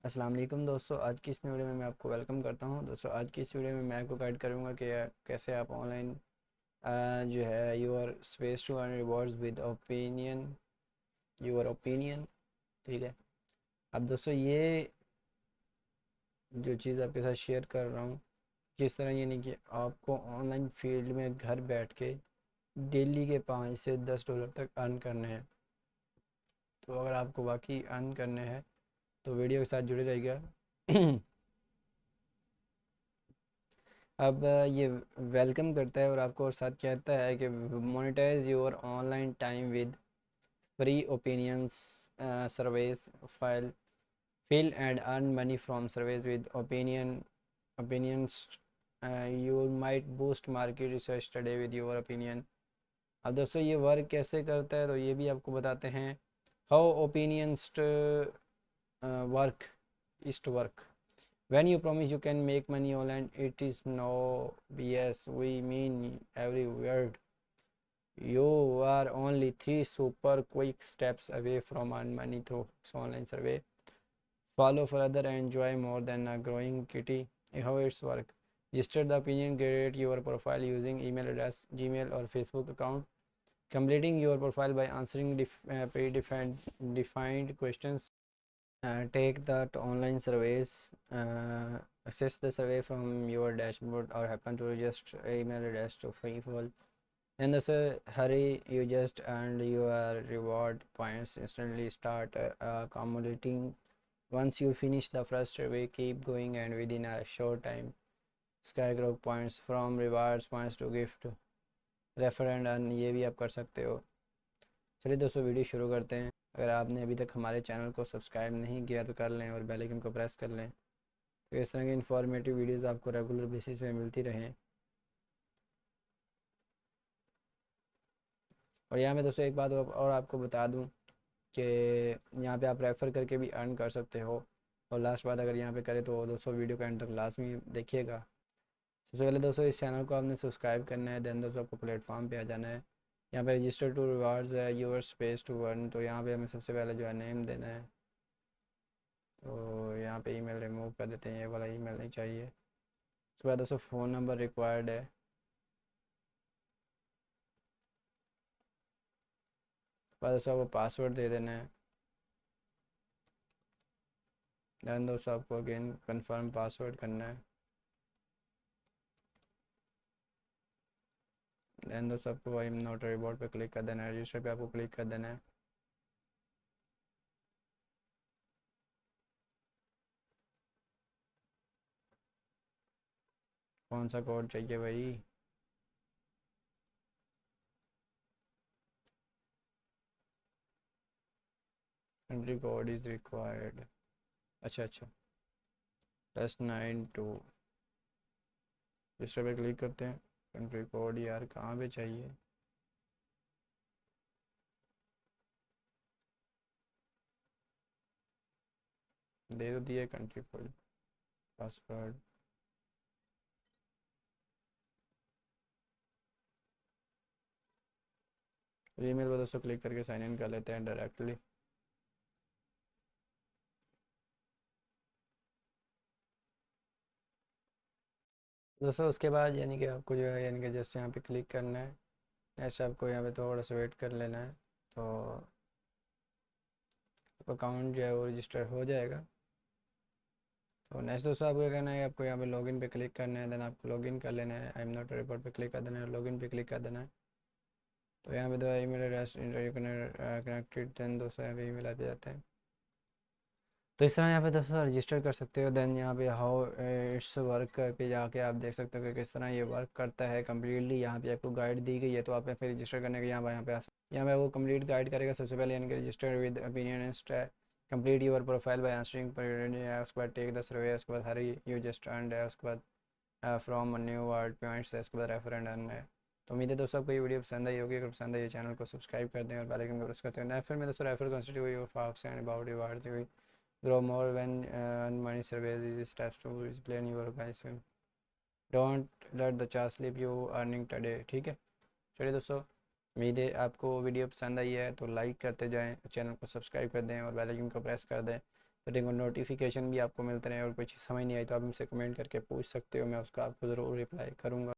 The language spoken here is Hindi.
अस्सलाम वालेकुम दोस्तों, आज की इस वीडियो में मैं आपको वेलकम करता हूं। दोस्तों आज की इस वीडियो में मैं आपको गाइड करूंगा कि कैसे आप ऑनलाइन जो है your space to earn rewards with opinion your opinion. ठीक है। अब दोस्तों ये जो चीज़ आपके साथ शेयर कर रहा हूँ, किस तरह यानी कि आपको ऑनलाइन फील्ड में घर बैठ के डेली के 5 से 10 डॉलर तक अर्न करने हैं। तो अगर आपको वाकई अर्न करने हैं तो वीडियो के साथ जुड़े रहिएगा। अब ये वेलकम करता है और आपको और साथ कहता है कि monetise your online time with free opinions surveys file fill and earn money from surveys with opinions. You might boost market research today with your opinion. अब दोस्तों ये वर्क कैसे करता है तो ये भी आपको बताते हैं। How opinions work is to work. When you promise you can make money online, it is no BS. We mean every word. You are only 3 super quick steps away from earn money through online survey. Follow further and enjoy more than a growing kitty. How it's work. Register the opinion, create your profile using email address, Gmail or Facebook account. Completing your profile by answering predefined questions. Take that online surveys, access the survey from your dashboard or happen to just email address to people. And also hurry, you just earned your reward points instantly start accumulating. Once you finish the first survey, keep going and within a short time sky grow points from rewards points to gift refer and earn ये भी आप कर सकते हो। चलिए दोस्तों वीडियो शुरू करते हैं। अगर आपने अभी तक हमारे चैनल को सब्सक्राइब नहीं किया तो कर लें और बेल आइकन को प्रेस कर लें, तो इस तरह की इन्फॉर्मेटिव वीडियोस आपको रेगुलर बेसिस पे मिलती रहें। और यहाँ पे दोस्तों एक बात और आपको बता दूँ कि यहाँ पे आप रेफ़र करके भी अर्न कर सकते हो। और लास्ट बात अगर यहाँ पे करें तो दोस्तों वीडियो का एंड तक लाजमी देखिएगा। सबसे पहले दोस्तों इस चैनल को आपने सब्सक्राइब करना है, देन दोस्तों आपको प्लेटफॉर्म पे आ जाना है। यहाँ पे रजिस्टर टू रिवार्ड्स है, यूर स्पेस टू अर्न। तो यहाँ पे हमें सबसे पहले जो है नेम देना है। तो यहाँ पे ईमेल रिमूव कर देते हैं, ये वाला ईमेल नहीं चाहिए। उसके बाद दोस्तों फ़ोन नंबर रिक्वायर्ड है। उसके बाद दोस्तों आपको पासवर्ड दे देना है। दैन दोस्तों आपको अगेन कंफर्म पासवर्ड करना है। दैन दोस्तों आपको आई एम नॉट रिवॉर्ड पे क्लिक कर देना है, रजिस्टर पे आपको क्लिक कर देना है। कौन सा कोड चाहिए भाई? Country code is required. अच्छा अच्छा, +92। रजिस्टर पे क्लिक करते हैं। कंट्री कोड यार कहाँ पे चाहिए? दे तो दिए कंट्री कोड। पासवर्ड ईमेल पर दोस्तों क्लिक करके साइन इन कर लेते हैं डायरेक्टली। दोस्तों उसके बाद यानी कि आपको जो है यानी कि जस्ट यहाँ पे क्लिक करना है। नेक्स्ट आपको यहाँ पे थोड़ा सा वेट कर लेना है, तो अकाउंट जो है वो रजिस्टर हो जाएगा। तो नेक्स्ट दोस्तों आपको क्या करना है, आपको यहाँ पे लॉगिन पे क्लिक करना है, देन आपको लॉगिन कर लेना है। आई एम नॉट रिपोर्ट पे क्लिक कर देना है, लॉगिन पे क्लिक कर देना है। तो यहाँ पे दो ईमेल एड्रेस कनेक्टेड, देन दोस्तों यहाँ पे ईमेल आ जाते हैं। तो इस तरह यहाँ पे दोस्तों रजिस्टर कर सकते हो। देन यहाँ पे हाउ इट्स वर्क पे जाके आप देख सकते हो कि किस तरह ये वर्क करता है कम्प्लीटली। यहाँ पे आपको गाइड दी गई है, तो आप फिर रजिस्टर करने के यहाँ पे यहाँ पे वो कंप्लीट गाइड करेगा। सबसे पहले यानी कि रजिस्टर विद ओपिनियनिस्ट है, complete your profile by answering है। उसके बाद टेक द सर्वे, उसके बाद हरी यू जस्ट अर्नड है, उसके बाद फ्रॉम न्यू वर्ड पॉइंट्स है, उसके बाद रेफर एंड अर्न है। तो उम्मीद है दोस्तों आपको ये वीडियो पसंद आई होगी। अगर पसंद आई चैनल को सब्सक्राइब कर दें और बेल आइकन को प्रेस करते हैं। रेफर में दोस्तों refer consider your folks and about rewards हुई grow more when money surveys is steps to explain your organization. Don't let the chance slip you earning today। ठीक है। चलिए दोस्तों, उम्मीद है आपको वीडियो पसंद आई है तो लाइक करते जाएं, चैनल को सब्सक्राइब कर दें और बेल आइकन को प्रेस कर दें रिंग और नोटिफिकेशन भी आपको मिलते रहे। और कुछ समझ नहीं आई तो आप मुझसे कमेंट करके पूछ सकते हो, मैं उसका आपको ज़रूर रिप्लाई करूँगा।